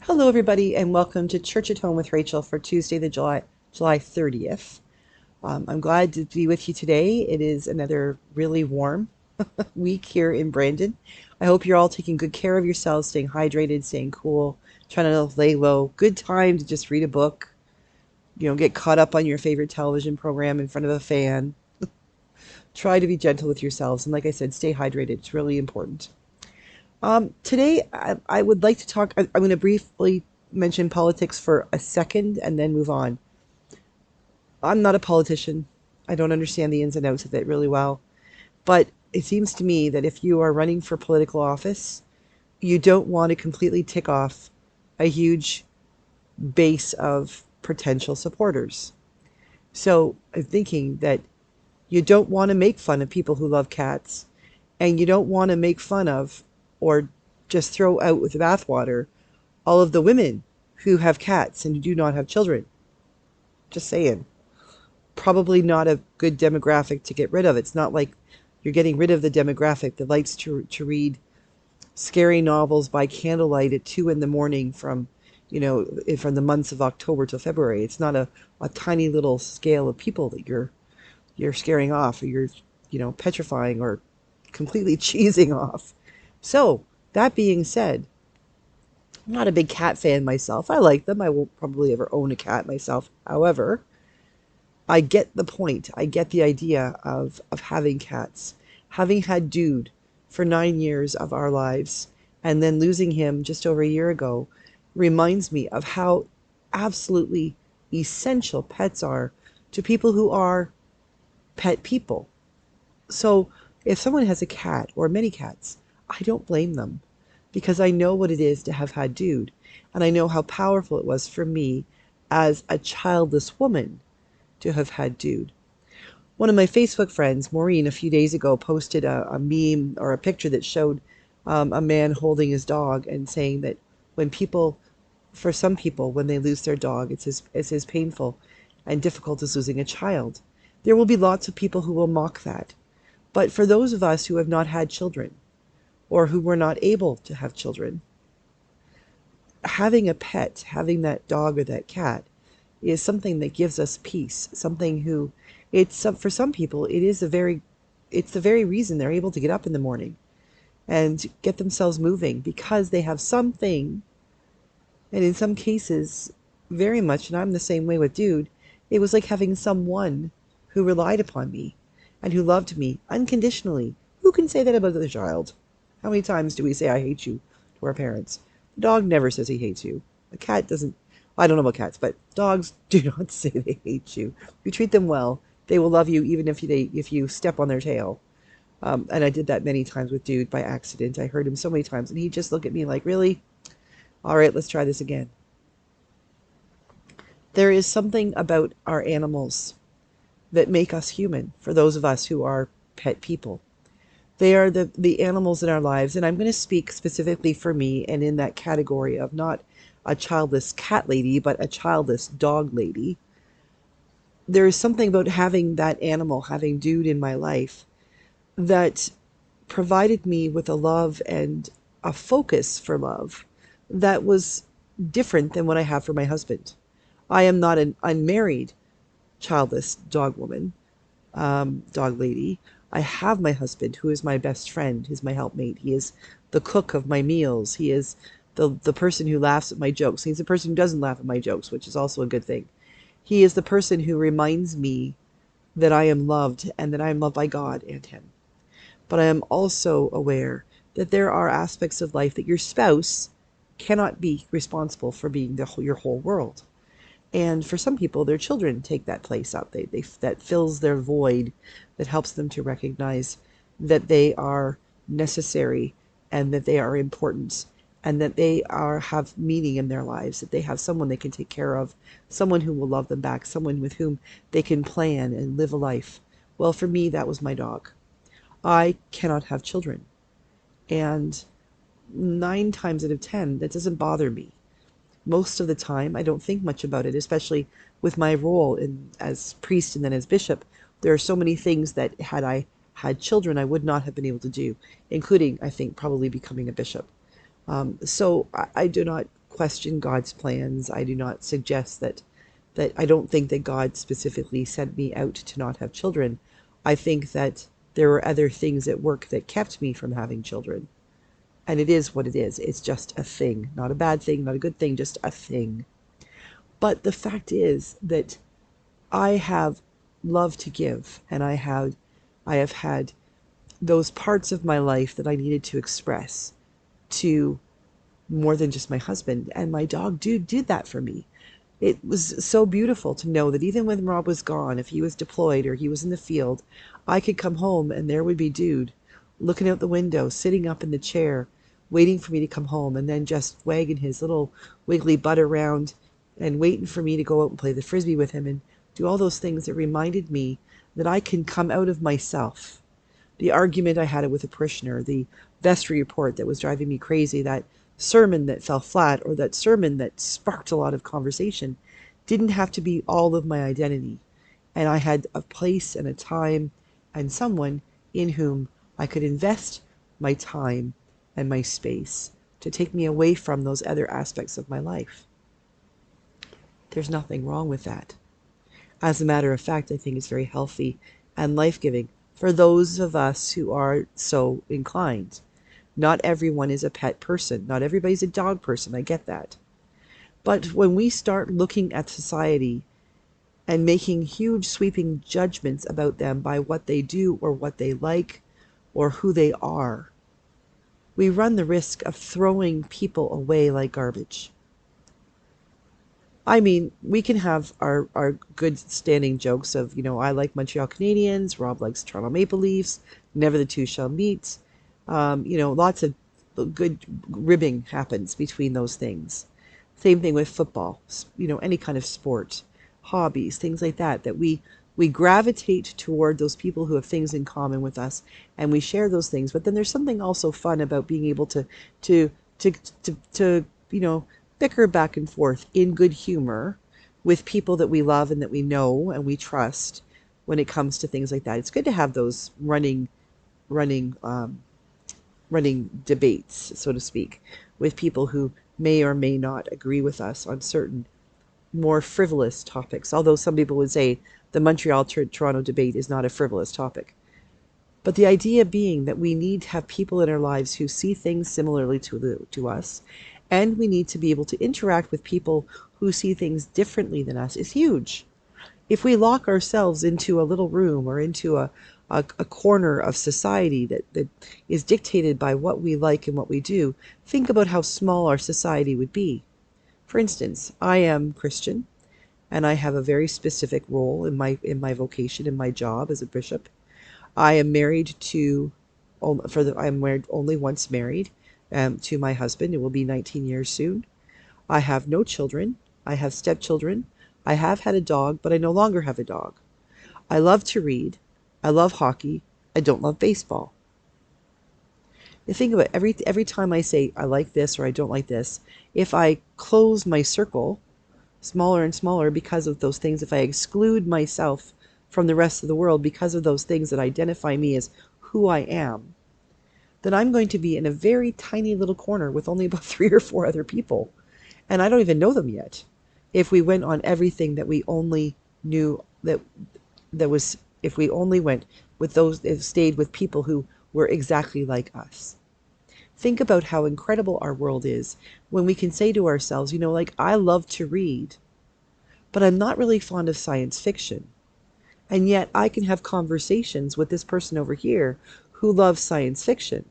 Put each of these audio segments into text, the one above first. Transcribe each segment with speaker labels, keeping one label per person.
Speaker 1: Hello, everybody, and welcome to Church at Home with Rachel for Tuesday, July 30th. I'm glad to be with you today. It is another really warm week here in Brandon. I hope you're all taking good care of yourselves, staying hydrated, staying cool, trying to lay low. Good time to just read a book, get caught up on your favorite television program in front of a fan. Try to be gentle with yourselves, and like I said, stay hydrated. It's really important. Today, I would like to talk. I'm going to briefly mention politics for a second and then move on. I'm not a politician. I don't understand the ins and outs of it really well. But it seems to me that if you are running for political office, you don't want to completely tick off a huge base of potential supporters. So I'm thinking that you don't want to make fun of people who love cats, and you don't want to make fun of or just throw out with the bathwater all of the women who have cats and who do not have children. Just saying. Probably not a good demographic to get rid of. It's not like you're getting rid of the demographic that likes to read scary novels by candlelight at 2 in the morning from the months of October till February. It's not a tiny little scale of people that you're scaring off, or you're petrifying or completely cheesing off. So that being said, I'm not a big cat fan myself. I like them. I won't probably ever own a cat myself. However, I get the point. I get the idea of having cats. Having had Dude for 9 years of our lives and then losing him just over a year ago reminds me of how absolutely essential pets are to people who are pet people. So if someone has a cat or many cats, I don't blame them because I know what it is to have had Dude, and I know how powerful it was for me as a childless woman to have had Dude. One of my Facebook friends, Maureen, a few days ago posted a meme or a picture that showed a man holding his dog and saying that when people, for some people, when they lose their dog, it's as painful and difficult as losing a child. There will be lots of people who will mock that. But for those of us who have not had children or who were not able to have children, having a pet, having that dog or that cat, is something that gives us peace. Something who, for some people, it's the very reason they're able to get up in the morning and get themselves moving because they have something. And in some cases, very much, and I'm the same way with Dude, it was like having someone who relied upon me and who loved me unconditionally. Who can say that about the child? How many times do we say I hate you to our parents? The dog never says he hates you. A cat doesn't. I don't know about cats, but dogs do not say they hate you. If you treat them well, they will love you even if you step on their tail. And I did that many times with Dude by accident. I heard him so many times, and he'd just look at me like, really? All right, let's try this again. There is something about our animals that make us human for those of us who are pet people. They are the animals in our lives, and I'm going to speak specifically for me and in that category of not a childless cat lady, but a childless dog lady. There is something about having that animal, having Dude in my life, that provided me with a love and a focus for love that was different than what I have for my husband. I am not an unmarried childless dog woman, dog lady. I have my husband, who is my best friend, who's my helpmate. He is the cook of my meals. He is the person who laughs at my jokes. He's the person who doesn't laugh at my jokes, which is also a good thing. He is the person who reminds me that I am loved and that I am loved by God and him. But I am also aware that there are aspects of life that your spouse cannot be responsible for being your whole world. And for some people, their children take that place up. That fills their void, that helps them to recognize that they are necessary and that they are important and that they have meaning in their lives, that they have someone they can take care of, someone who will love them back, someone with whom they can plan and live a life. Well, for me, that was my dog. I cannot have children. And 9 times out of 10, that doesn't bother me. Most of the time, I don't think much about it, especially with my role as priest and then as bishop. There are so many things that had I had children, I would not have been able to do, including, I think, probably becoming a bishop. So I do not question God's plans. I do not suggest that I don't think that God specifically sent me out to not have children. I think that there were other things at work that kept me from having children. And it is what it is. It's just a thing, not a bad thing, not a good thing, just a thing. But the fact is that I have love to give, and I have had those parts of my life that I needed to express to more than just my husband. And my dog Dude did that for me. It was so beautiful to know that even when Rob was gone, if he was deployed or he was in the field, I could come home and there would be Dude looking out the window, sitting up in the chair, waiting for me to come home, and then just wagging his little wiggly butt around and waiting for me to go out and play the frisbee with him and do all those things that reminded me that I can come out of myself. The argument I had with a parishioner, the vestry report that was driving me crazy, that sermon that fell flat, or that sermon that sparked a lot of conversation, didn't have to be all of my identity. And I had a place and a time and someone in whom I could invest my time and my space to take me away from those other aspects of my life. There's nothing wrong with that. As a matter of fact, I think it's very healthy and life-giving for those of us who are so inclined. Not everyone is a pet person. Not everybody's a dog person. I get that. But when we start looking at society and making huge sweeping judgments about them by what they do or what they like or who they are, we run the risk of throwing people away like garbage. I mean, we can have our good standing jokes of, I like Montreal Canadiens, Rob likes Toronto Maple Leafs, never the two shall meet. Lots of good ribbing happens between those things. Same thing with football, any kind of sport, hobbies, things like that, that we gravitate toward those people who have things in common with us, and we share those things. But then there's something also fun about being able to bicker back and forth in good humor with people that we love and that we know and we trust when it comes to things like that. It's good to have those running debates, so to speak, with people who may or may not agree with us on certain more frivolous topics. Although some people would say the Montreal-Toronto debate is not a frivolous topic. But the idea being that we need to have people in our lives who see things similarly to us, and we need to be able to interact with people who see things differently than us is huge. If we lock ourselves into a little room or into a corner of society that is dictated by what we like and what we do, think about how small our society would be. For instance, I am Christian, and I have a very specific role in my vocation, in my job as a bishop. I am married to, I am married only once married to my husband. It will be 19 years soon. I have no children. I have stepchildren. I have had a dog, but I no longer have a dog. I love to read. I love hockey. I don't love baseball. You think about it, every time I say I like this or I don't like this, if I close my circle smaller and smaller because of those things, if I exclude myself from the rest of the world because of those things that identify me as who I am, then I'm going to be in a very tiny little corner with only about 3 or 4 other people. And I don't even know them yet. If we went on everything that we only knew if we only went with those, stayed with people who were exactly like us. Think about how incredible our world is when we can say to ourselves, I love to read, but I'm not really fond of science fiction. And yet I can have conversations with this person over here who loves science fiction.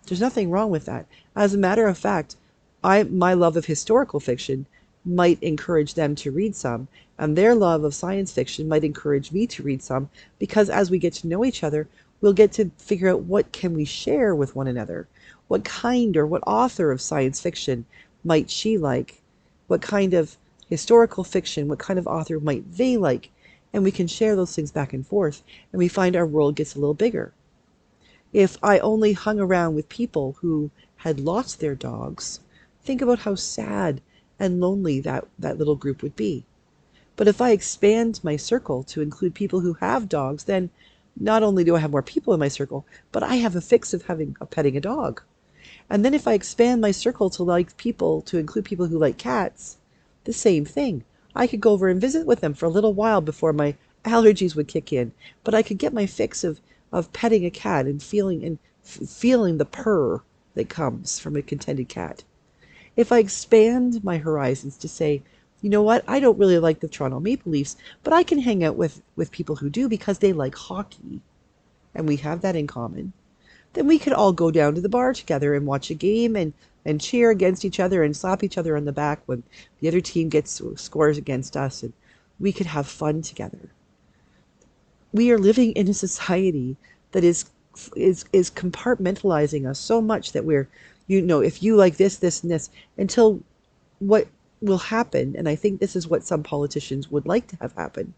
Speaker 1: There's nothing wrong with that. As a matter of fact, my love of historical fiction might encourage them to read some, and their love of science fiction might encourage me to read some, because as we get to know each other, we'll get to figure out what can we share with one another. What kind or what author of science fiction might she like? What kind of historical fiction, what kind of author might they like? And we can share those things back and forth, and we find our world gets a little bigger. If I only hung around with people who had lost their dogs, think about how sad and lonely that little group would be. But if I expand my circle to include people who have dogs, then not only do I have more people in my circle, but I have a fix of petting a dog. And then if I expand my circle to include people who like cats, the same thing. I could go over and visit with them for a little while before my allergies would kick in, but I could get my fix of petting a cat and feeling the purr that comes from a contented cat. If I expand my horizons to say, you know what, I don't really like the Toronto Maple Leafs, but I can hang out with people who do because they like hockey, and we have that in common, then we could all go down to the bar together and watch a game and cheer against each other and slap each other on the back when the other team gets scores against us, and we could have fun together. We are living in a society that is compartmentalizing us so much that we're, if you like this and this, until what will happen, and I think this is what some politicians would like to have happen,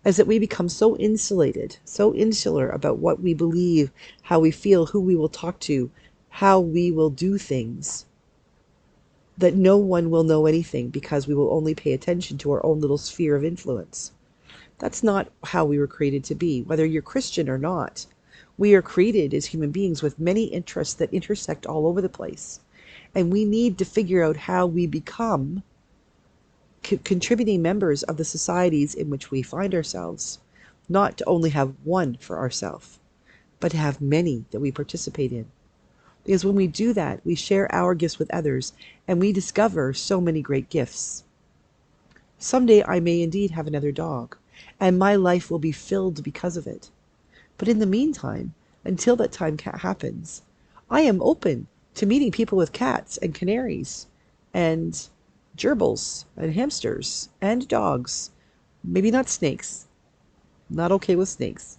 Speaker 1: is that we become so insulated, so insular about what we believe, how we feel, who we will talk to, how we will do things, that no one will know anything because we will only pay attention to our own little sphere of influence. That's not how we were created to be, whether you're Christian or not. We are created as human beings with many interests that intersect all over the place. And we need to figure out how we become contributing members of the societies in which we find ourselves, not to only have one for ourselves, but to have many that we participate in. Because when we do that, we share our gifts with others, and we discover so many great gifts. Someday I may indeed have another dog, and my life will be filled because of it. But in the meantime, until that time happens, I am open to meeting people with cats and canaries and gerbils and hamsters and dogs. Maybe not snakes. Not okay with snakes.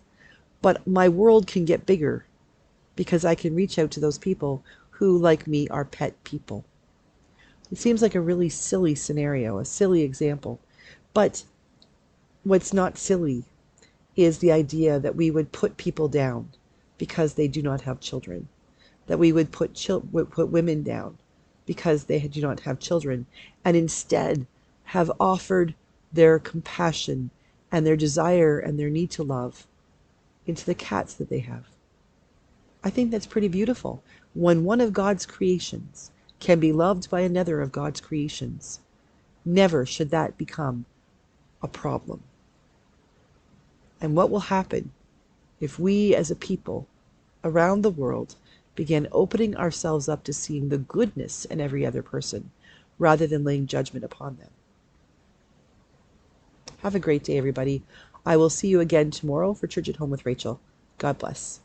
Speaker 1: But my world can get bigger because I can reach out to those people who, like me, are pet people. It seems like a really silly scenario, a silly example. But what's not silly is the idea that we would put people down because they do not have children, that we would put women down because they do not have children, and instead have offered their compassion and their desire and their need to love into the cats that they have. I think that's pretty beautiful. When one of God's creations can be loved by another of God's creations, never should that become a problem. And what will happen if we as a people around the world begin opening ourselves up to seeing the goodness in every other person rather than laying judgment upon them? Have a great day, everybody. I will see you again tomorrow for Church at Home with Rachel. God bless.